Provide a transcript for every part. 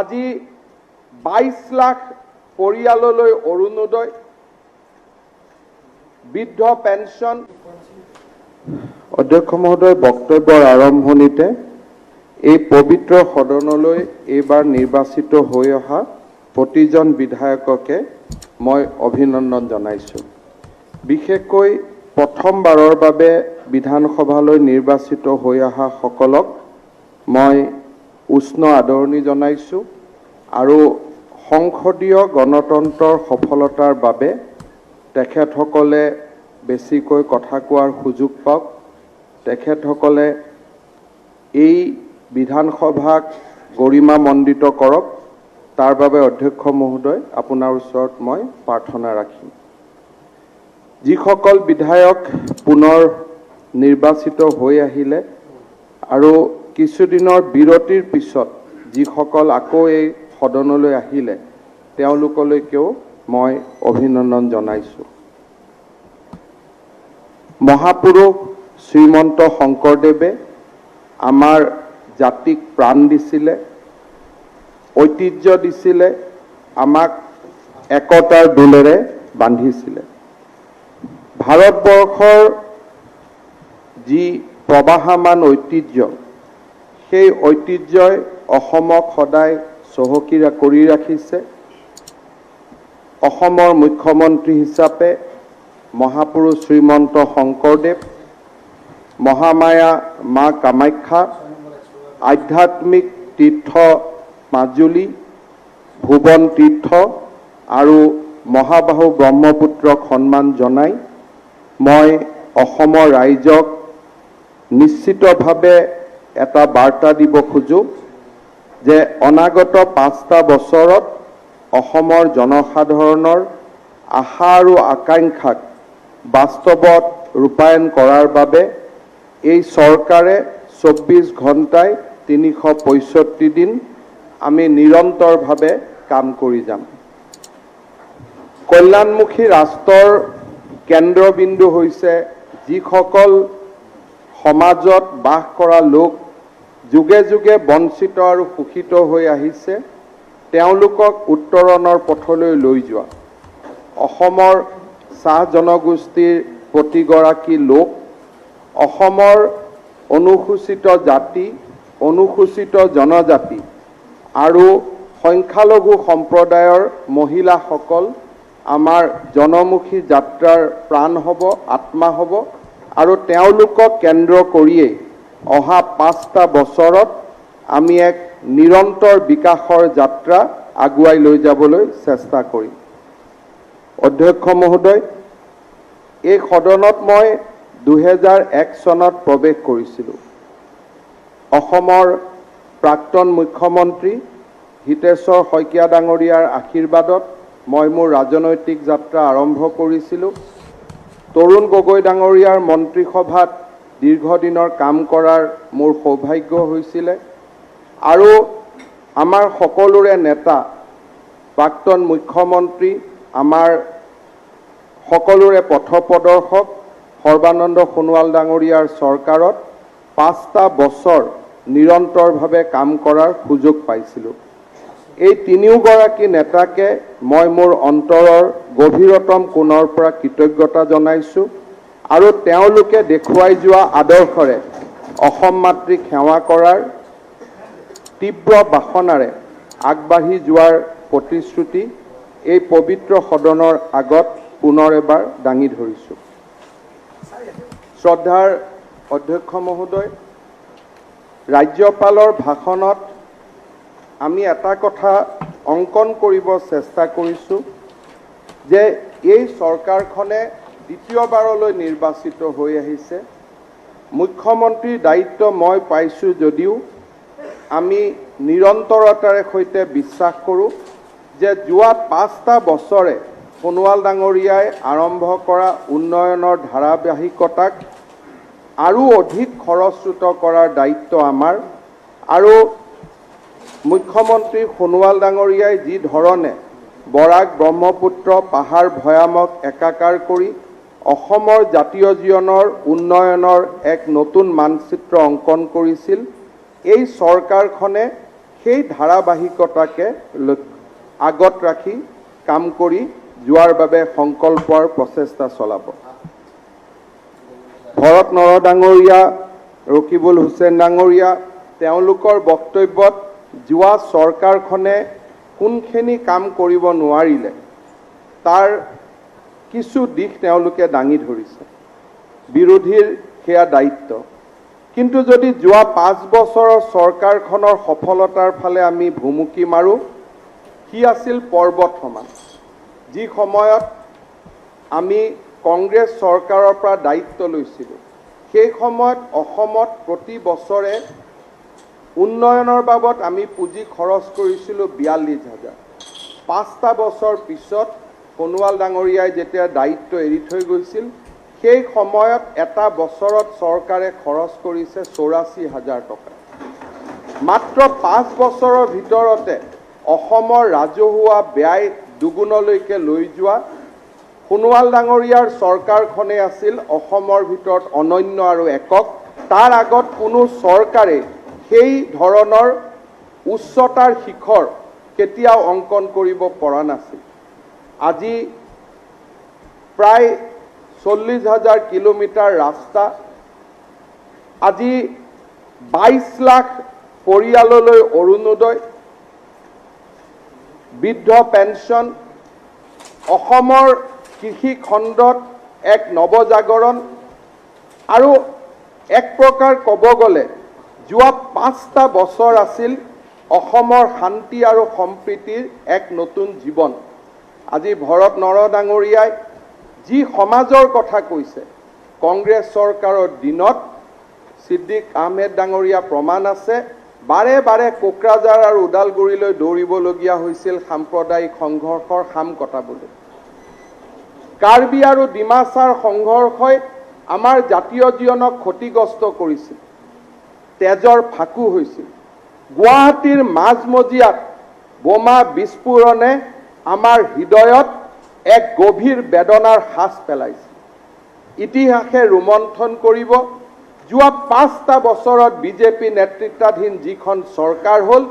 আজি 22 লাখ পৰিয়াললৈ অৰুণোদয়, বৃদ্ধ পেঞ্চন। অধ্যক্ষ মহোদয়, বক্তব্যৰ আৰম্ভণিতে এই পবিত্ৰ সদনলৈ এইবাৰ নিৰ্বাচিত হৈ অহা প্ৰতিজন বিধায়ককে মই অভিনন্দন জনাইছোঁ। বিশেষকৈ প্ৰথমবাৰৰ বাবে বিধানসভালৈ নিৰ্বাচিত হৈ অহা সকলক মই উষ্ণ আদৰণি জনাইছোঁ আৰু সংসদীয় গণতন্ত্ৰৰ সফলতাৰ বাবে তেখেতসকলে বেছিকৈ কথা কোৱাৰ সুযোগ পাওক, তেখেতসকলে এই বিধানসভাক গৰিমামণ্ডিত কৰক, তাৰ বাবে অধ্যক্ষ মহোদয় আপোনাৰ ওচৰত মই প্ৰাৰ্থনা ৰাখিম। যিসকল বিধায়ক পুনৰ নিৰ্বাচিত হৈ আহিলে আৰু কিছুদিনৰ বিৰতিৰ পিছত যিসকল আকৌ এই সদনলৈ আহিলে তেওঁলোকলৈকেও মই অভিনন্দন জনাইছোঁ। মহাপুৰুষ শ্ৰীমন্ত শংকৰদেৱে আমাৰ জাতিক প্ৰাণ দিছিলে, ঐতিহ্য দিছিলে, আমাক একতাৰ দোলেৰে বান্ধিছিলে। ভাৰতবৰ্ষৰ যি প্ৰবাহমান ঐতিহ্য, সেই ঐতিহ্যই অসমক সদায় চহকী কৰি ৰাখিছে। অসমৰ মুখ্যমন্ত্ৰী হিচাপে মহাপুৰুষ শ্ৰীমন্ত শংকৰদেৱ, মহামায়া মা কামাখ্যা, আধ্যাত্মিক তীৰ্থ মাজুলী, ভুৱন তীৰ্থ আৰু মহাবাহু ব্ৰহ্মপুত্ৰক সন্মান জনাই মই অসমৰ ৰাইজক নিশ্চিতভাৱে এটা বাৰ্তা দিব খোজোঁ যে অনাগত 5টা বছৰত অসমৰ জনসাধাৰণৰ আশা আৰু আকাংক্ষাক বাস্তৱত ৰূপায়ণ কৰাৰ বাবে এই চৰকাৰে 24 ঘণ্টাই 365 দিন আমি নিৰন্তৰভাৱে কাম কৰি যাম। কল্যাণমুখী ৰাষ্ট্ৰৰ কেন্দ্ৰবিন্দু হৈছে যিসকল সমাজত বাস কৰা লোক যুগে যুগে বঞ্চিত আৰু শোষিত হৈ আহিছে, তেওঁলোকক উত্তৰণৰ পথলৈ লৈ যোৱা। অসমৰ চাহ জনগোষ্ঠীৰ প্ৰতিগৰাকী লোক, অসমৰ অনুসূচিত জাতি, অনুসূচিত জনজাতি আৰু সংখ্যালঘু সম্প্ৰদায়ৰ মহিলাসকল আমাৰ জনমুখী যাত্ৰাৰ প্ৰাণ হ'ব, আত্মা হ'ব আৰু তেওঁলোকক কেন্দ্ৰ কৰিয়েই অহা 5টা বছৰত আমি এক নিৰন্তৰ বিকাশৰ যাত্ৰা আগুৱাই লৈ যাবলৈ চেষ্টা কৰিম। অধ্যক্ষ মহোদয়, এই সদনত মই 2001 চনত প্ৰৱেশ কৰিছিলোঁ। অসমৰ প্ৰাক্তন মুখ্যমন্ত্ৰী হিতেশ্বৰ শইকীয়া ডাঙৰীয়াৰ আশীৰ্বাদত মই মোৰ ৰাজনৈতিক যাত্ৰা আৰম্ভ কৰিছিলোঁ। তৰুণ গগৈ ডাঙৰীয়াৰ মন্ত্ৰীসভাত দীৰ্ঘদিনৰ কাম কৰাৰ মোৰ সৌভাগ্য হৈছিলে আৰু আমাৰ সকলোৰে নেতা প্ৰাক্তন মুখ্যমন্ত্ৰী, আমাৰ সকলোৰে পথপ্ৰদৰ্শক সৰ্বানন্দ সোণোৱাল ডাঙৰীয়াৰ চৰকাৰত 5টা বছৰ নিৰন্তৰভাৱে কাম কৰাৰ সুযোগ পাইছিলোঁ। এই তিনিওগৰাকী নেতাকে মই মোৰ অন্তৰৰ গভীৰতম কোণৰ পৰা কৃতজ্ঞতা জনাইছোঁ আৰু তেওঁলোকে দেখুৱাই যোৱা আদৰ্শৰে অসম মাতৃক সেৱা কৰাৰ তীব্ৰ বাসনাৰে আগবাঢ়ি যোৱাৰ প্ৰতিশ্ৰুতি এই পবিত্ৰ সদনৰ আগত পুনৰ এবাৰ দাঙি ধৰিছোঁ। শ্ৰদ্ধাৰ অধ্যক্ষ মহোদয়, ৰাজ্যপালৰ ভাষণত আমি এটা কথা অংকন কৰিব চেষ্টা কৰিছোঁ যে এই চৰকাৰখনে দ্বিতীয়বাৰলৈ নিৰ্বাচিত হৈ আহিছে। মুখ্যমন্ত্ৰীৰ দায়িত্ব মই পাইছোঁ যদিও আমি নিৰন্তৰতাৰে সৈতে বিশ্বাস কৰোঁ যে যোৱা 5টা বছৰে সোণোৱাল ডাঙৰীয়াই আৰম্ভ কৰা উন্নয়নৰ ধাৰাবাহিকতাক আৰু অধিক খৰস্ৰোত কৰাৰ দায়িত্ব আমাৰ আৰু মুখ্যমন্ত্ৰী সোণোৱাল ডাঙৰীয়াই যি ধৰণে বৰাক ব্ৰহ্মপুত্ৰ পাহাৰ ভৈয়ামক একাকাৰ কৰি অসমৰ জাতীয় জীৱনৰ উন্নয়নৰ এক নতুন মানচিত্ৰ অংকন কৰিছিল, এই চৰকাৰখনে সেই ধাৰাবাহিকতাকে আগত ৰাখি কাম কৰি যোৱাৰ বাবে সংকল্পৰ প্ৰচেষ্টা চলাব। ভৰত নৰ ডাঙৰীয়া, ৰকিবুল হুছেইন ডাঙৰীয়া তেওঁলোকৰ বক্তব্যত যোৱা চৰকাৰখনে কোনখিনি কাম কৰিব নোৱাৰিলে তাৰ কিছু দিশ তেওঁলোকে দাঙি ধৰিছে। বিৰোধীৰ সেয়া দায়িত্ব। কিন্তু যদি যোৱা 5 বছৰৰ চৰকাৰখনৰ সফলতাৰ ফালে আমি ভুমুকি মাৰোঁ, কি আছিল পৰ্বত সমান। যি সময়ত আমি কংগ্ৰেছ চৰকাৰৰ পৰা দায়িত্ব লৈছিলোঁ, সেই সময়ত অসমত প্ৰতি বছৰে উন্নয়নৰ বাবদ আমি পুঁজি খৰচ কৰিছিলোঁ 42,000। 5টা বছৰ পিছত সোণোৱাল ডাঙৰীয়াই যেতিয়া দায়িত্ব এৰি থৈ গৈছিল, সেই সময়ত এটা বছৰত চৰকাৰে খৰচ কৰিছে 84,000 টকা। মাত্ৰ 5 বছৰৰ ভিতৰতে অসমৰ ৰাজহুৱা ব্যয় দুগুণলৈকে লৈ যোৱা সোণোৱাল ডাঙৰীয়াৰ চৰকাৰখনে আছিল অসমৰ ভিতৰত অনন্য আৰু একক। তাৰ আগত কোনো চৰকাৰে সেই ধৰণৰ উচ্চতাৰ শিখৰ কেতিয়াও অংকন কৰিব পৰা নাছিল। আজি প্ৰায় 40,000 কিলোমিটাৰ ৰাস্তা, আজি 22 লাখ পৰিয়াললৈ অৰুণোদয়, বৃদ্ধ পেঞ্চন, অসমৰ কৃষি খণ্ডত এক নৱজাগৰণ আৰু এক প্ৰকাৰ ক'ব গ'লে যোৱা 5টা বছৰ আছিল অসমৰ শান্তি আৰু সম্প্ৰীতিৰ এক নতুন জীৱন। আজি ভৰত নৰ ডাঙৰীয়াই যি সমাজৰ কথা কৈছে, কংগ্ৰেছ চৰকাৰৰ দিনত ছিদ্দিক আহমেদ ডাঙৰীয়া প্ৰমাণ আছে, বাৰে বাৰে কোকৰাঝাৰ আৰু ওদালগুৰিলৈ দৌৰিবলগীয়া হৈছিল সাম্প্ৰদায়িক সংঘৰ্ষৰ খাম কটাবলৈ। কাৰ্বি আৰু ডিমাছাৰ সংঘৰ্ষই আমাৰ জাতীয় জীৱনক ক্ষতিগ্ৰস্ত কৰিছিল, তেজৰ ফাকু হৈছিল। গুৱাহাটীৰ মাজমজিয়াত বোমা বিস্ফোৰণে আমাৰ হৃদয়ত এক গভীৰ বেদনাৰ সাজ পেলাইছে। ইতিহাসে ৰোমন্থন কৰিব, যোৱা 5টা বছৰত বিজেপি নেতৃত্বাধীন যিখন চৰকাৰ হ'ল,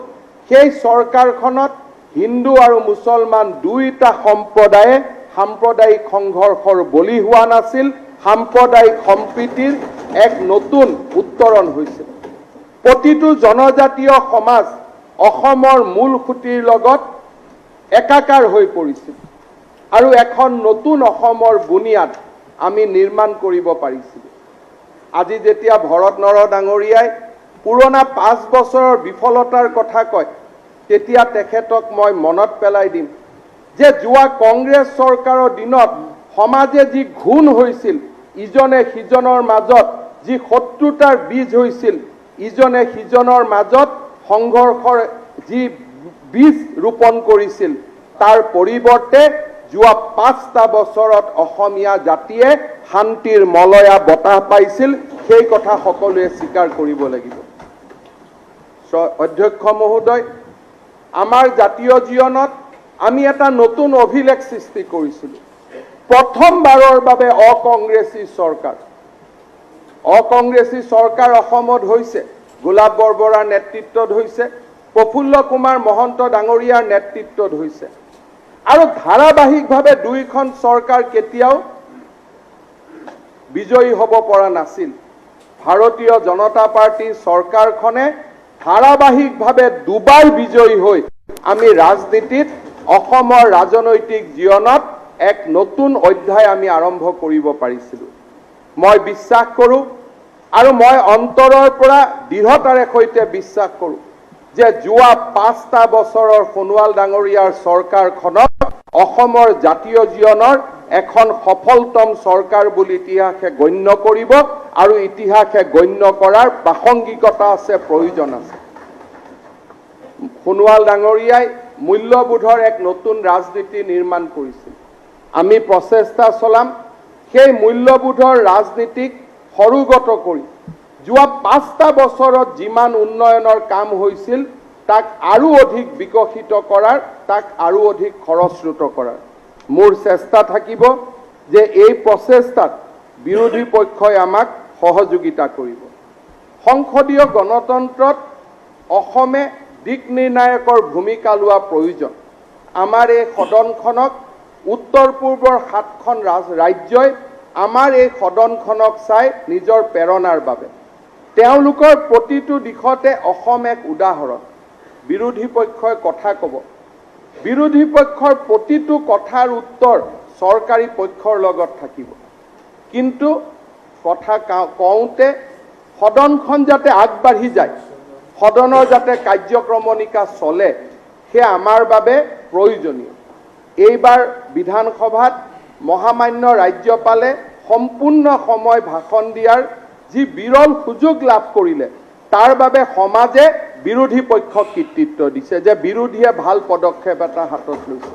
সেই চৰকাৰখনত হিন্দু আৰু মুছলমান দুয়োটা সম্প্ৰদায়ে সাম্প্ৰদায়িক সংঘৰ্ষৰ বলি হোৱা নাছিল। সাম্প্ৰদায়িক সম্প্ৰীতিৰ এক নতুন উত্তৰণ হৈছিল। প্ৰতিটো জনজাতীয় সমাজ অসমৰ মূল খুঁটিৰ লগত একাকাৰ হৈ পৰিছিল আৰু এখন নতুন অসমৰ বুনিয়াদ আমি নিৰ্মাণ কৰিব পাৰিছিলোঁ। আজি যেতিয়া ভৰত নৰ ডাঙৰীয়াই পুৰণা 5 বছৰৰ বিফলতাৰ কথা কয়, তেতিয়া তেখেতক মই মনত পেলাই দিম যে যোৱা কংগ্ৰেছ চৰকাৰৰ দিনত সমাজে যি ঘূণ হৈছিল, ইজনে সিজনৰ মাজত যি শত্ৰুতাৰ বীজ হৈছিল, ইজনে সিজনৰ মাজত সংঘৰ্ষৰ যি বীজ ৰোপণ কৰিছিল, তাৰ পৰিৱৰ্তে যোৱা 5টা বছৰত অসমীয়া জাতিয়ে শান্তিৰ মলয়া বতাহ পাইছিল। সেই কথা সকলোৱে স্বীকাৰ কৰিব লাগিব। অধ্যক্ষ মহোদয়, আমাৰ জাতীয় জীৱনত আমি এটা নতুন অভিলেখ সৃষ্টি কৰিছিলোঁ। প্ৰথমবাৰৰ বাবে অকংগ্ৰেছী চৰকাৰ অসমত হৈছে। গোলাপ বৰবৰাৰ নেতৃত্বত হৈছে, প্ৰফুল্ল কুমাৰ মহন্ত ডাঙৰীয়াৰ নেতৃত্বত হৈছে আৰু ধাৰাবাহিকভাৱে দুইখন চৰকাৰ কেতিয়াও বিজয়ী হ'ব পৰা নাছিল। ভাৰতীয় জনতা পাৰ্টিৰ চৰকাৰখনে ধাৰাবাহিকভাৱে দুবাৰ বিজয়ী হৈ আমি ৰাজনীতিত অসমৰ ৰাজনৈতিক জীৱনত এক নতুন অধ্যায় আমি আৰম্ভ কৰিব পাৰিছিলোঁ। মই বিশ্বাস কৰোঁ আৰু মই অন্তৰৰ পৰা দৃঢ়তাৰে সৈতে বিশ্বাস কৰোঁ যে যোৱা 5টা বছৰৰ সোণোৱাল ডাঙৰীয়াৰ চৰকাৰখনক অসমৰ জাতীয় জীৱনৰ এখন সফলতম চৰকাৰ বুলি ইতিহাসে গণ্য কৰিব আৰু ইতিহাসে গণ্য কৰাৰ প্ৰাসংগিকতা আছে, প্ৰয়োজন আছে। সোণোৱাল ডাঙৰীয়াই মূল্যবোধৰ এক নতুন ৰাজনীতি নিৰ্মাণ কৰিছিল। আমি প্ৰচেষ্টা চলাম সেই মূল্যবোধৰ ৰাজনীতিক সৰুগত কৰি যোৱা 5টা বছৰত যিমান উন্নয়নৰ কাম হৈছিল তাক আৰু অধিক বিকশিত কৰাৰ, তাক আৰু অধিক খৰস্ৰোত কৰাৰ মোৰ চেষ্টা থাকিব যে এই প্ৰচেষ্টাত বিৰোধী পক্ষই আমাক সহযোগিতা কৰিব। সংসদীয় গণতন্ত্ৰত অসমে দিক নিৰ্ণায়কৰ ভূমিকা লোৱা প্ৰয়োজন। আমাৰ এই সদনখনক উত্তৰ পূৰ্বৰ 7খন ৰাজ্যই আমাৰ এই সদনখনক চাই নিজৰ প্ৰেৰণাৰ বাবে তেওঁলোকৰ প্ৰতিটো দিশতে অসম এক উদাহৰণ। বিৰোধী পক্ষই কথা ক'ব, বিৰোধী পক্ষৰ প্ৰতিটো কথাৰ উত্তৰ চৰকাৰী পক্ষৰ লগত থাকিব, কিন্তু কথা কওঁতে সদনখন যাতে আগবাঢ়ি যায়, সদনৰ যাতে কাৰ্যক্ৰমণিকা চলে, সেয়া আমাৰ বাবে প্ৰয়োজনীয়। এইবাৰ বিধানসভাত মহামান্য ৰাজ্যপালে সম্পূৰ্ণ সময় ভাষণ দিয়াৰ যি বিৰল সুযোগ লাভ কৰিলে, তাৰ বাবে সমাজে বিৰোধী পক্ষক কৃতিত্ব দিছে যে বিৰোধীয়ে ভাল পদক্ষেপ এটা হাতত লৈছে।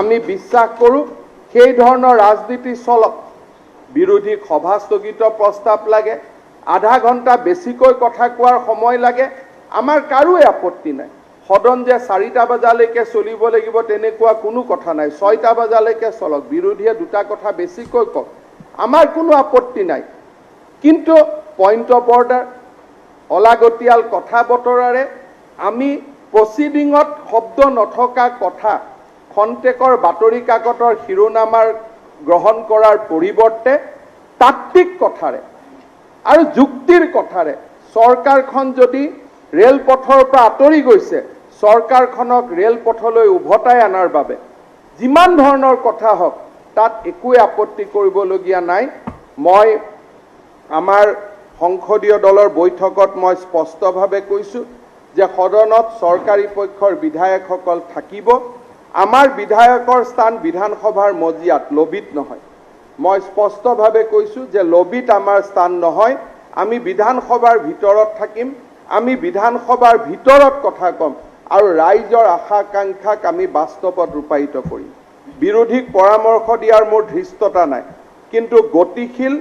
আমি বিশ্বাস কৰোঁ সেই ধৰণৰ ৰাজনীতি চলক। বিৰোধীক সভা স্থগিত প্ৰস্তাৱ লাগে, আধা ঘণ্টা বেছিকৈ কথা কোৱাৰ সময় লাগে, আমাৰ কাৰোৱে আপত্তি নাই। সদন যে 4টা বজালৈকে চলিব লাগিব তেনেকুৱা কোনো কথা নাই, 6টা বজালৈকে চলক, বিৰোধীয়ে 2টা কথা বেছিকৈ কওক, আমাৰ কোনো আপত্তি নাই। কিন্তু পইণ্ট অফ অৰ্ডাৰ, অলাগতিয়াল কথা বতৰাৰে আমি প্ৰচিডিঙত শব্দ নথকা কথা খন্তেকৰ বাতৰি কাকতৰ শিৰোনামাৰ গ্ৰহণ কৰাৰ পৰিৱৰ্তে তাত্ত্বিক কথাৰে আৰু যুক্তিৰ কথাৰে চৰকাৰখন যদি ৰেলপথৰ পৰা আঁতৰি গৈছে, চৰকাৰখনক ৰেলপথলৈ উভতাই অনাৰ বাবে যিমান ধৰণৰ কথা হওক তাত একোৱে আপত্তি কৰিবলগীয়া নাই। মই আমাৰ সংসদীয় দলৰ বৈঠকত মই স্পষ্টভাৱে কৈছোঁ যে সদনত চৰকাৰী পক্ষৰ বিধায়কসকল থাকিব। আমাৰ বিধায়কৰ স্থান বিধানসভাৰ মজিয়াত, লবিত নহয়। মই স্পষ্টভাৱে কৈছোঁ যে লবিত আমাৰ স্থান নহয়, আমি বিধানসভাৰ ভিতৰত থাকিম, আমি বিধানসভাৰ ভিতৰত কথা ক'ম আৰু ৰাইজৰ আশা আকাংক্ষাক আমি বাস্তৱত ৰূপায়িত কৰিম। বিৰোধীক পৰামৰ্শ দিয়াৰ মোৰ ধৃষ্টতা নাই, কিন্তু গতিশীল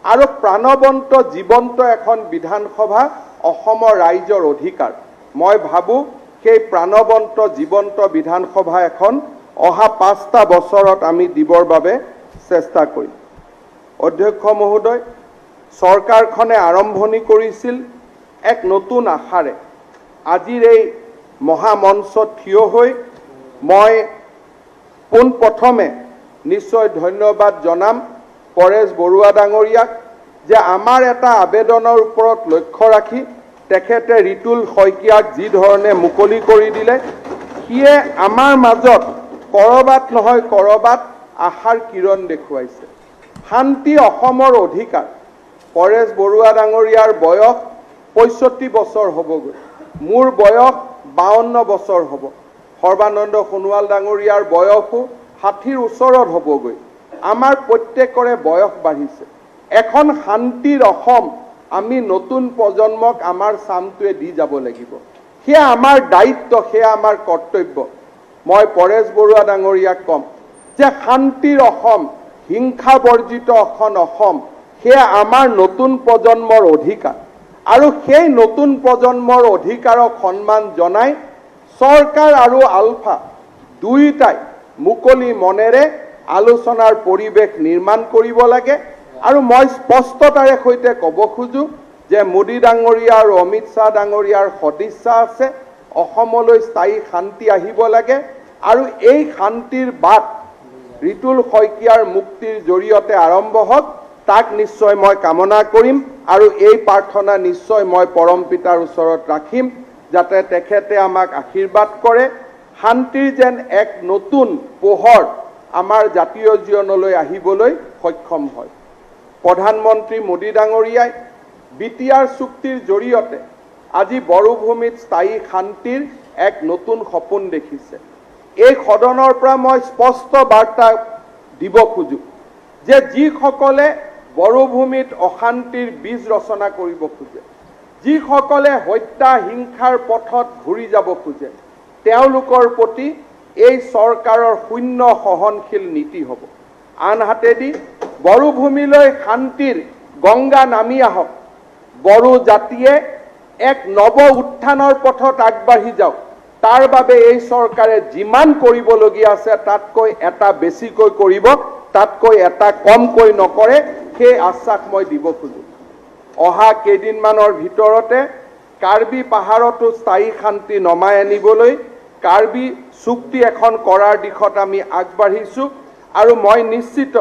আৰু প্ৰাণৱন্ত জীৱন্ত এখন বিধানসভা অসমৰ ৰাইজৰ অধিকাৰ। মই ভাবোঁ সেই প্ৰাণৱন্ত জীৱন্ত বিধানসভা এখন অহা 5টা বছৰত আমি দিবৰ বাবে চেষ্টা কৰিম। অধ্যক্ষ মহোদয়, চৰকাৰখনে আৰম্ভণি কৰিছিল এক নতুন আশাৰে। আজিৰ এই মহামঞ্চত থিয় হৈ মই পোনপ্ৰথমে নিশ্চয় ধন্যবাদ জনাম পৰেশ বৰুৱা ডাঙৰীয়াক যে আমাৰ এটা আবেদনৰ ওপৰত লক্ষ্য ৰাখি তেখেতে ৰিতুল শইকীয়াক যি ধৰণে মুকলি কৰি দিলে, সিয়ে আমাৰ মাজত কৰবাত নহয় কৰবাত আশাৰ কিৰণ দেখুৱাইছে। শান্তি অসমৰ অধিকাৰ। পৰেশ বৰুৱা ডাঙৰীয়াৰ বয়স 65 বছৰ হ'বগৈ, মোৰ বয়স 52 বছৰ হ'ব, সৰ্বানন্দ সোণোৱাল ডাঙৰীয়াৰ বয়সো 60ৰ ওচৰত হ'বগৈ। আমাৰ প্ৰত্যেকৰে বয়স বাঢ়িছে। এখন শান্তিৰ অসম আমি নতুন প্ৰজন্মক আমাৰ চামটোৱে দি যাব লাগিব। সেয়া আমাৰ দায়িত্ব, সেয়া আমাৰ কৰ্তব্য। মই পৰেশ বৰুৱা ডাঙৰীয়াক ক'ম যে শান্তিৰ অসম, হিংসা বৰ্জিত এখন অসম, সেয়া আমাৰ নতুন প্ৰজন্মৰ অধিকাৰ। আৰু সেই নতুন প্ৰজন্মৰ অধিকাৰক সন্মান জনাই চৰকাৰ আৰু আলফা দুয়োটাই মুকলি মনেৰে আলোচনাৰ পৰিৱেশ নিৰ্মাণ কৰিব লাগে। আৰু মই স্পষ্টতাৰে সৈতে ক'ব খোজোঁ যে মোদী ডাঙৰীয়া আৰু অমিত শ্বাহ ডাঙৰীয়াৰ সদিচ্ছা আছে, অসমলৈ স্থায়ী শান্তি আহিব লাগে আৰু এই শান্তিৰ বাট ৰিতুল শইকীয়াৰ মুক্তিৰ জৰিয়তে আৰম্ভ হওক, তাক নিশ্চয় মই কামনা কৰিম আৰু এই প্ৰাৰ্থনা নিশ্চয় মই পৰম পিতাৰ ওচৰত ৰাখিম যাতে তেখেতে আমাক আশীৰ্বাদ কৰে, শান্তিৰ যেন এক নতুন পোহৰ আমাৰ জাতীয় জীৱনলৈ আহিবলৈ সক্ষম হয়। প্ৰধানমন্ত্ৰী মোদী ডাঙৰীয়াই BTR চুক্তিৰ জৰিয়তে আজি বড়োভূমিত স্থায়ী শান্তিৰ এক নতুন সপোন দেখিছে। এই সদনৰ পৰা মই স্পষ্ট বাৰ্তা দিব খোজোঁ যে যিসকলে বড়োভূমিত অশান্তিৰ বীজ ৰচনা কৰিব খোজে, যিসকলে হত্যা হিংসাৰ পথত ঘূৰি যাব খোজে, তেওঁলোকৰ প্ৰতি এই চৰকাৰৰ শূন্য সহনশীল নীতি হ'ব। আনহাতেদি বড়োভূমিলৈ শান্তিৰ গংগা নামি আহক, বড়ো জাতিয়ে এক নৱ উত্থানৰ পথত আগবাঢ়ি যাওক, তাৰ বাবে এই চৰকাৰে যিমান কৰিবলগীয়া আছে তাতকৈ এটা বেছিকৈ কৰিব, তাতকৈ এটা কমকৈ নকৰে, সেই আশ্বাস মই দিব খোজোঁ। অহা কেইদিনমানৰ ভিতৰতে কাৰ্বি পাহাৰতো স্থায়ী শান্তি নমাই আনিবলৈ কাৰ্বি চুক্তি এখন কৰাৰ দিশত আমি আগবাঢ়িছোঁ আৰু মই নিশ্চিত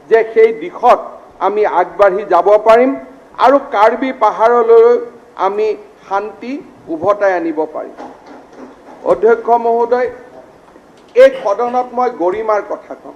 যে সেই দিশত আমি আগবাঢ়ি যাব পাৰিম আৰু কাৰ্বি পাহাৰলৈ আমি শান্তি উভতাই আনিব পাৰিম। অধ্যক্ষ মহোদয়, এই সদনত মই গৰিমাৰ কথা কওঁ।